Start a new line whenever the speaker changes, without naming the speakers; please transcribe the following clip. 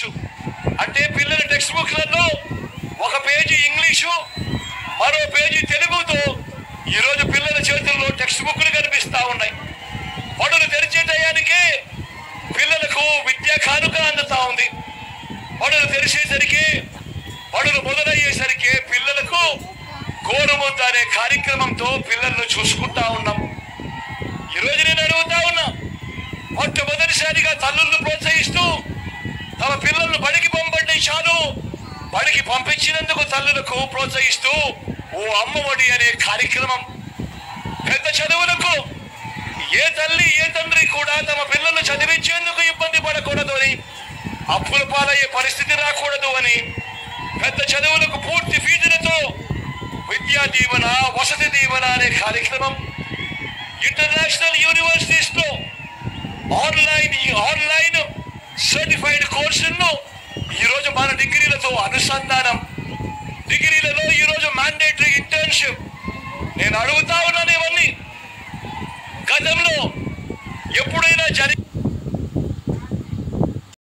Books అంటే పిల్లల text బుక్లలో ఒక పేజీ ఇంగ్లీషు మరో పేజీ తెలుగుతో ఈరోజు పిల్లల చేతుల్లో టెక్స్ట్ బుక్లు కనిపిస్తా ఉన్నాయి. బడులు తెరిచే టయానికే పిల్లలకు విద్యా కానుక అందుతా ఉంది. బడులు తెరిచేసరికి బడులు మొదలయ్యేసరికి పిల్లలకు గోరుముద్ద అనే కార్యక్రమంతో పిల్లలను చూసుకుంటా ఉన్నాం. ఈరోజు నేను అడుగుతా ఉన్నా, మొట్టమొదటిసారిగా తల్లులను ప్రోత్సహిస్తూ తమ పిల్లలను బడికి పంపించాను. బడికి పంపించినందుకు తల్లులకు ప్రోత్సహిస్తూ ఓ అమ్మఒడి అనే కార్యక్రమం. పెద్ద చదువులకు ఏ తల్లి ఏ తండ్రి కూడా తమ పిల్లలను చదివించేందుకు ఇబ్బంది పడకూడదు అని, అప్పుల పాలయ్యే పరిస్థితి రాకూడదు అని పెద్ద చదువులకు పూర్తి ఫీజులతో విద్యా దీవెన వసతి దీవెన అనే కార్యక్రమం. ఇంటర్నేషనల్ యూనివర్సిటీస్ లో ఆన్లైన్ సర్టిఫైడ్ కోర్సులను ఈరోజు మన డిగ్రీలతో అనుసంధానం. డిగ్రీలలో ఈరోజు మ్యాండేటరీ ఇంటర్న్షిప్. నేను అడుగుతా ఉన్నాను, ఇవన్నీ గతంలో ఎప్పుడైనా